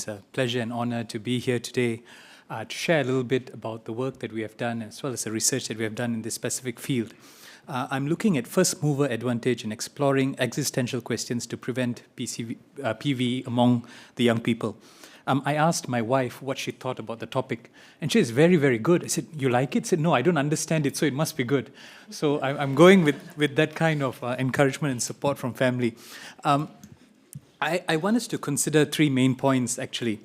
It's a pleasure and honor to be here today to share a little bit about the work that we have done as well as the research that we have done in this specific field. I'm looking at first mover advantage in exploring existential questions to prevent PV among the young people. I asked my wife what she thought about the topic, and she is very, very good. I said, "You like it?" She said, "No, I don't understand it, so it must be good." So I'm going with that kind of encouragement and support from family. I want us to consider three main points, actually.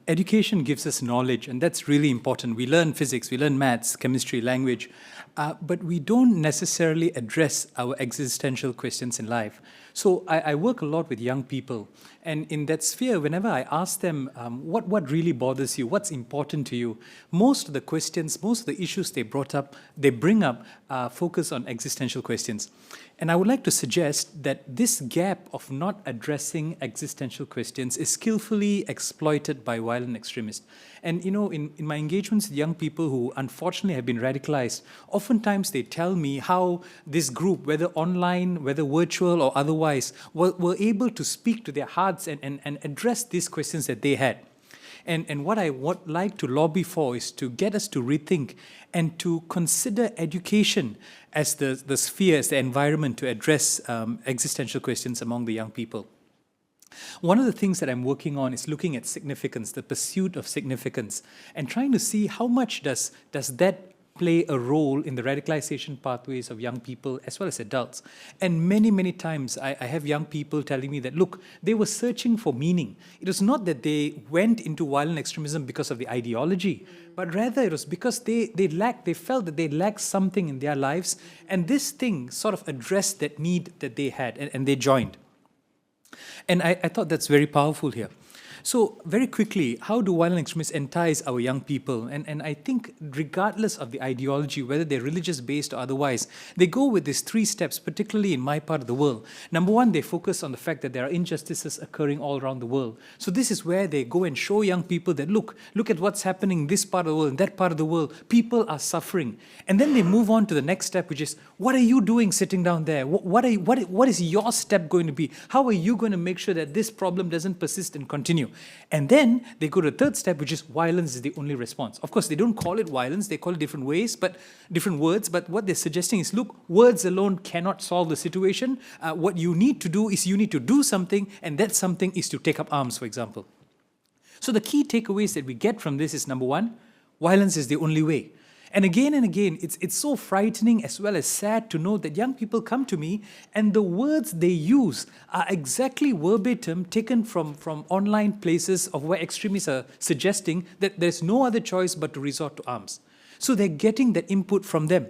Education gives us knowledge, and that's really important. We learn physics, we learn maths, chemistry, language, but we don't necessarily address our existential questions in life. So I work a lot with young people, and in that sphere, whenever I ask them what really bothers you, what's important to you, most of the questions, most of the issues they bring up focus on existential questions. And I would like to suggest that this gap of not addressing existential questions is skillfully exploited by violent extremists. And in my engagements with young people who unfortunately have been radicalized, oftentimes they tell me how this group, whether online, whether virtual or otherwise, were able to speak to their hearts and address these questions that they had. And what I would like to lobby for is to get us to rethink and to consider education as the sphere, as the environment to address existential questions among the young people. One of the things that I'm working on is looking at significance, the pursuit of significance, and trying to see how much does that play a role in the radicalization pathways of young people as well as adults. And many, many times I have young people telling me that, look, they were searching for meaning. It was not that they went into violent extremism because of the ideology, but rather it was because they felt that they lacked something in their lives, and this thing sort of addressed that need that they had, and they joined. And I thought that's very powerful here. So very quickly, how do violent extremists entice our young people? And I think regardless of the ideology, whether they're religious-based or otherwise, they go with these three steps, particularly in my part of the world. Number one, they focus on the fact that there are injustices occurring all around the world. So this is where they go and show young people that, look at what's happening in this part of the world, in that part of the world. People are suffering. And then they move on to the next step, which is, what are you doing sitting down there? What is your step going to be? How are you going to make sure that this problem doesn't persist and continue? And then they go to the third step, which is violence is the only response. Of course, they don't call it violence, they call it different ways, but different words. But what they're suggesting is, look, words alone cannot solve the situation. What you need to do is you need to do something, and that something is to take up arms, for example. So the key takeaways that we get from this is, number one, violence is the only way. And again, it's so frightening as well as sad to know that young people come to me and the words they use are exactly verbatim taken from online places of where extremists are suggesting that there's no other choice but to resort to arms. So they're getting that input from them.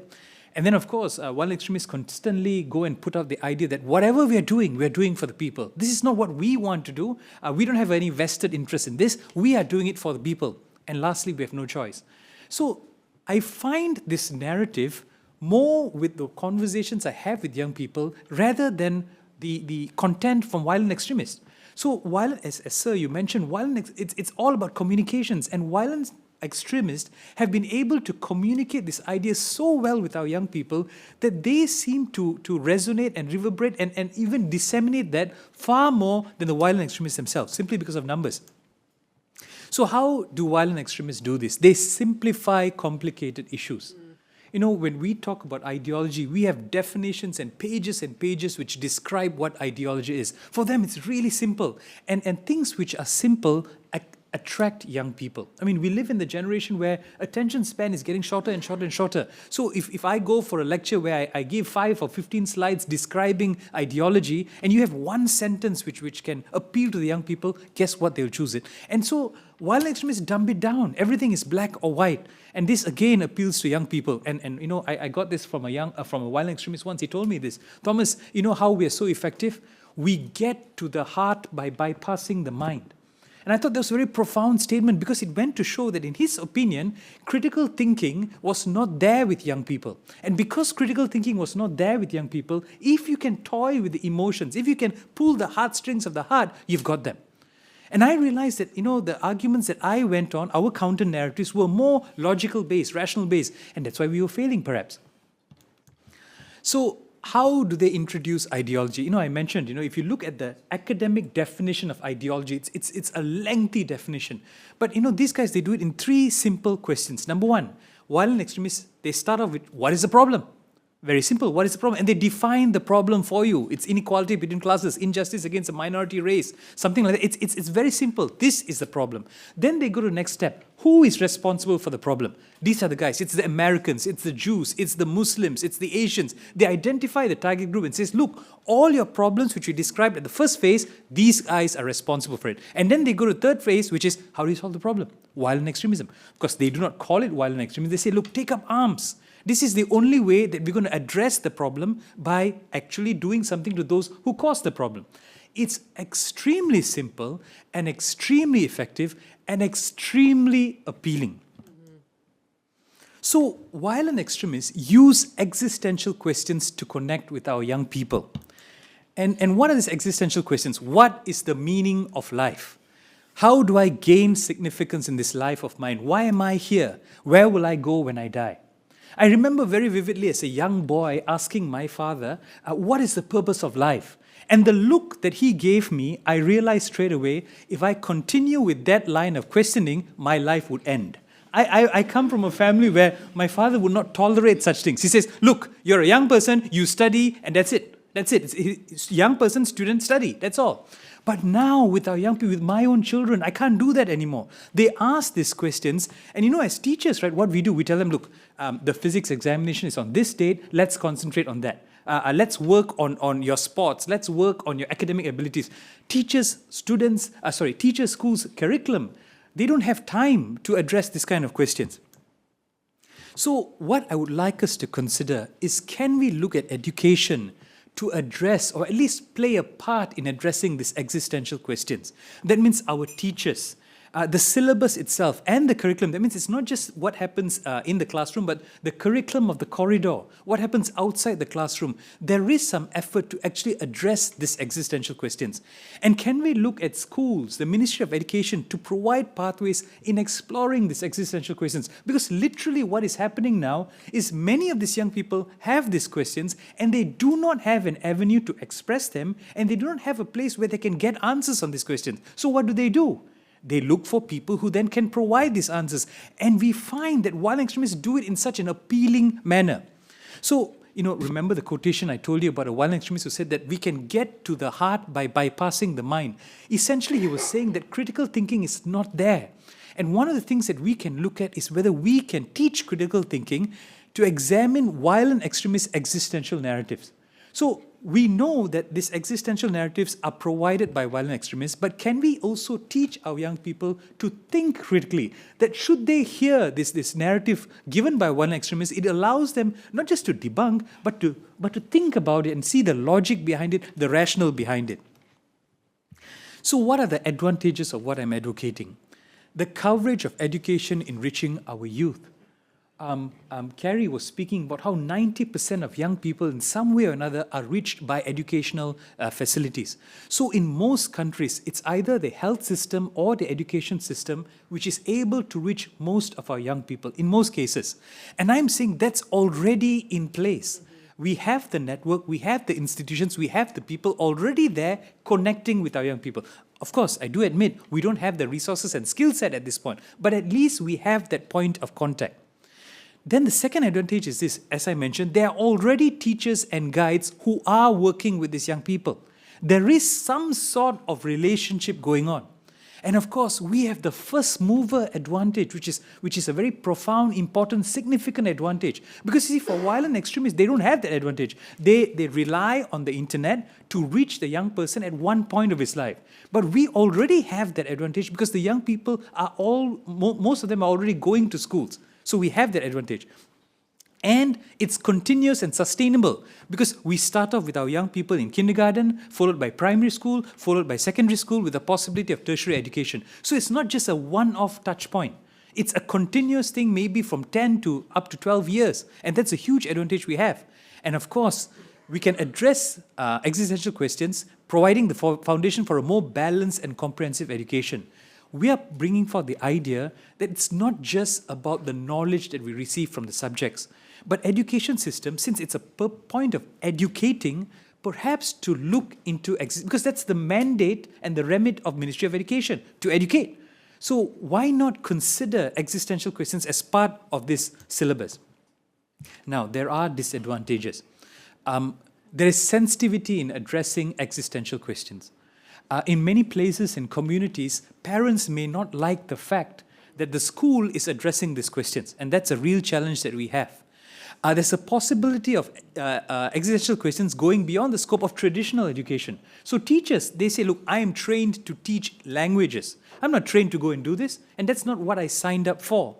And then, of course, violent extremists constantly go and put out the idea that whatever we're doing for the people. This is not what we want to do. We don't have any vested interest in this. We are doing it for the people. And lastly, we have no choice. So I find this narrative more with the conversations I have with young people rather than the content from violent extremists. So violent, as Sir, you mentioned, it's all about communications, and violent extremists have been able to communicate this idea so well with our young people that they seem to resonate and reverberate and even disseminate that far more than the violent extremists themselves, simply because of numbers. So how do violent extremists do this? They simplify complicated issues. When we talk about ideology, we have definitions and pages which describe what ideology is. For them, it's really simple. And things which are simple attract young people. I mean, we live in the generation where attention span is getting shorter and shorter and shorter. So if I go for a lecture where I give 5 or 15 slides describing ideology, and you have one sentence which can appeal to the young people, guess what? They'll choose it. And so violent extremists dumb it down. Everything is black or white. And this again appeals to young people. And I got this from a violent extremist once. He told me this. Thomas, you know how we are so effective? We get to the heart by bypassing the mind. And I thought that was a very profound statement because it went to show that in his opinion, critical thinking was not there with young people. And because critical thinking was not there with young people, if you can toy with the emotions, if you can pull the heartstrings of the heart, you've got them. And I realized that, the arguments that I went on, our counter-narratives were more logical-based, rational-based, and that's why we were failing, perhaps. So how do they introduce ideology? I mentioned, if you look at the academic definition of ideology, it's a lengthy definition. But, these guys, they do it in 3 simple questions. Number 1, violent extremists, they start off with, what is the problem? Very simple. What is the problem? And they define the problem for you. It's inequality between classes, injustice against a minority race, something like that. It's very simple. This is the problem. Then they go to the next step. Who is responsible for the problem? These are the guys. It's the Americans, it's the Jews, it's the Muslims, it's the Asians. They identify the target group and says, look, all your problems which we described at the first phase, these guys are responsible for it. And then they go to the third phase, which is, how do you solve the problem? Violent extremism. Of course, they do not call it violent extremism. They say, look, take up arms. This is the only way that we're going to address the problem, by actually doing something to those who caused the problem. It's extremely simple and extremely effective and extremely appealing. So violent extremists use existential questions to connect with our young people. And what are these existential questions? What is the meaning of life? How do I gain significance in this life of mine? Why am I here? Where will I go when I die? I remember very vividly as a young boy asking my father, what is the purpose of life? And the look that he gave me, I realized straight away, if I continue with that line of questioning, my life would end. I come from a family where my father would not tolerate such things. He says, look, you're a young person, you study, and that's it. That's it. It's young person, student, study. That's all. But now with our young people, with my own children, I can't do that anymore. They ask these questions. And as teachers, right, what we do, we tell them, look, the physics examination is on this date. Let's concentrate on that. Let's work on your sports. Let's work on your academic abilities. Teachers, schools, curriculum, they don't have time to address this kind of questions. So what I would like us to consider is, can we look at education to address, or at least play a part in addressing these existential questions? That means our teachers, the syllabus itself and the curriculum. That means it's not just what happens in the classroom, but the curriculum of the corridor, what happens outside the classroom. There is some effort to actually address these existential questions. And can we look at schools, the Ministry of Education, to provide pathways in exploring these existential questions? Because literally what is happening now is many of these young people have these questions and they do not have an avenue to express them, and they do not have a place where they can get answers on these questions. So what do? They look for people who then can provide these answers. And we find that violent extremists do it in such an appealing manner. So, remember the quotation I told you about a violent extremist who said that we can get to the heart by bypassing the mind. Essentially, he was saying that critical thinking is not there. And one of the things that we can look at is whether we can teach critical thinking to examine violent extremist existential narratives. So we know that these existential narratives are provided by violent extremists, but can we also teach our young people to think critically? That should they hear this narrative given by violent extremists, it allows them not just to debunk, but to think about it and see the logic behind it, the rationale behind it. So what are the advantages of what I'm advocating? The coverage of education enriching our youth. Carrie was speaking about how 90% of young people in some way or another are reached by educational facilities. So in most countries, it's either the health system or the education system which is able to reach most of our young people, in most cases. And I'm saying that's already in place. We have the network, we have the institutions, we have the people already there connecting with our young people. Of course, I do admit we don't have the resources and skill set at this point, but at least we have that point of contact. Then the second advantage is this, as I mentioned, there are already teachers and guides who are working with these young people. There is some sort of relationship going on. And of course, we have the first mover advantage, which is a very profound, important, significant advantage. Because you see, for violent extremists, they don't have that advantage. They rely on the internet to reach the young person at one point of his life. But we already have that advantage because the young people are most of them are already going to schools. So we have that advantage. And it's continuous and sustainable because we start off with our young people in kindergarten, followed by primary school, followed by secondary school with the possibility of tertiary education. So it's not just a one-off touch point. It's a continuous thing, maybe from 10 to up to 12 years. And that's a huge advantage we have. And of course, we can address existential questions, providing the foundation for a more balanced and comprehensive education. We are bringing forth the idea that it's not just about the knowledge that we receive from the subjects, But education system, since it's a point of educating, perhaps to look into, because that's the mandate and the remit of Ministry of Education, to educate. So why not consider existential questions as part of this syllabus? Now, there are disadvantages. There is sensitivity in addressing existential questions. In many places and communities, parents may not like the fact that the school is addressing these questions, and that's a real challenge that we have. There's a possibility of existential questions going beyond the scope of traditional education. So teachers, they say, look, I am trained to teach languages. I'm not trained to go and do this, and that's not what I signed up for.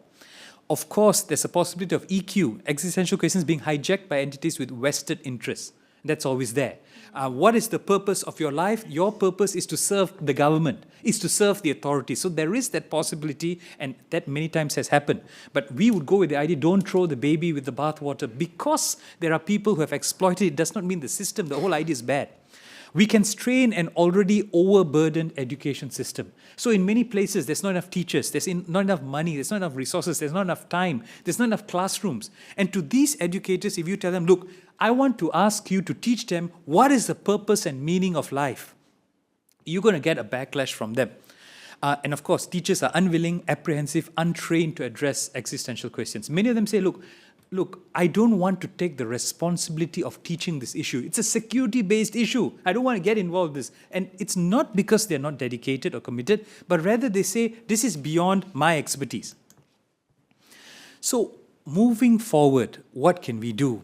Of course, there's a possibility of EQ, existential questions, being hijacked by entities with vested interests. That's always there. What is the purpose of your life? Your purpose is to serve the government, is to serve the authority. So there is that possibility, and that many times has happened. But we would go with the idea, don't throw the baby with the bathwater. Because there are people who have exploited it, does not mean the system, the whole idea is bad. We can strain an already overburdened education system. So in many places, there's not enough teachers, there's not enough money, there's not enough resources, there's not enough time, there's not enough classrooms. And to these educators, if you tell them, look, I want to ask you to teach them what is the purpose and meaning of life, you're going to get a backlash from them. And of course, teachers are unwilling, apprehensive, untrained to address existential questions. Many of them say, look, I don't want to take the responsibility of teaching this issue. It's a security-based issue. I don't want to get involved in this. And it's not because they're not dedicated or committed, but rather they say, this is beyond my expertise. So moving forward, what can we do?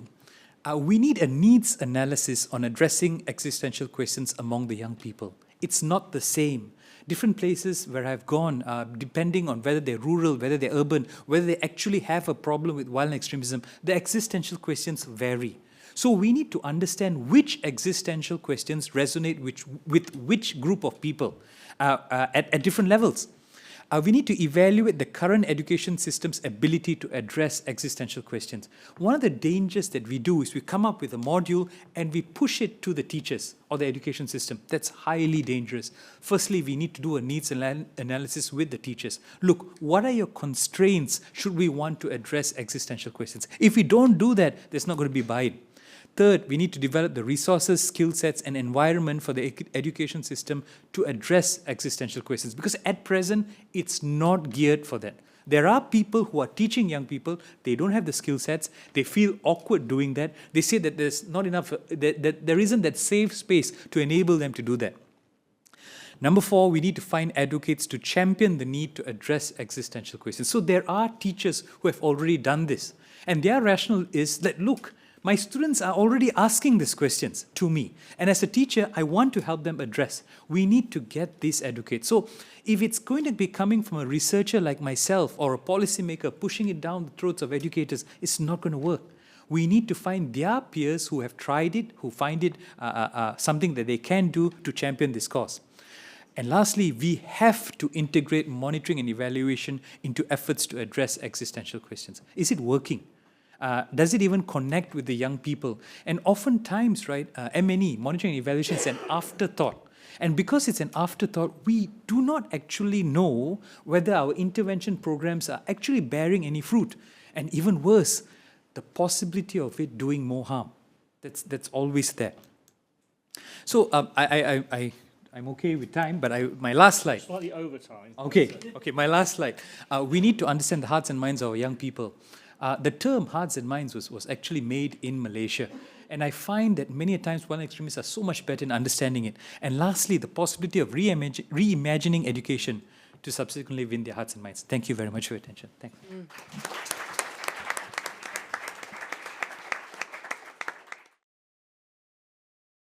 We need a needs analysis on addressing existential questions among the young people. It's not the same. Different places where I've gone, depending on whether they're rural, whether they're urban, whether they actually have a problem with violent extremism, the existential questions vary. So we need to understand which existential questions resonate with which group of people at different levels. We need to evaluate the current education system's ability to address existential questions. One of the dangers that we do is we come up with a module and we push it to the teachers or the education system. That's highly dangerous. Firstly, we need to do a needs analysis with the teachers. Look, what are your constraints should we want to address existential questions? If we don't do that, there's not going to be buy-in. Third, we need to develop the resources, skill sets, and environment for the education system to address existential questions. Because at present, it's not geared for that. There are people who are teaching young people, they don't have the skill sets, they feel awkward doing that. They say that there's not enough, that there isn't that safe space to enable them to do that. Number 4, we need to find advocates to champion the need to address existential questions. So there are teachers who have already done this. And their rationale is that, look, my students are already asking these questions to me. And as a teacher, I want to help them address. We need to get these advocates. So if it's going to be coming from a researcher like myself or a policymaker pushing it down the throats of educators, it's not going to work. We need to find their peers who have tried it, who find it something that they can do to champion this cause. And lastly, we have to integrate monitoring and evaluation into efforts to address existential questions. Is it working? Does it even connect with the young people? And oftentimes, right, M&E, monitoring and evaluation, is an afterthought. And because it's an afterthought, we do not actually know whether our intervention programs are actually bearing any fruit. And even worse, the possibility of it doing more harm. That's always there. So I'm okay with time, but my last slide. Slightly over time. Okay, my last slide. We need to understand the hearts and minds of our young people. The term hearts and minds was actually made in Malaysia. And I find that many times violent extremists are so much better in understanding it. And lastly, the possibility of reimagining education to subsequently win their hearts and minds. Thank you very much for your attention. Thank you.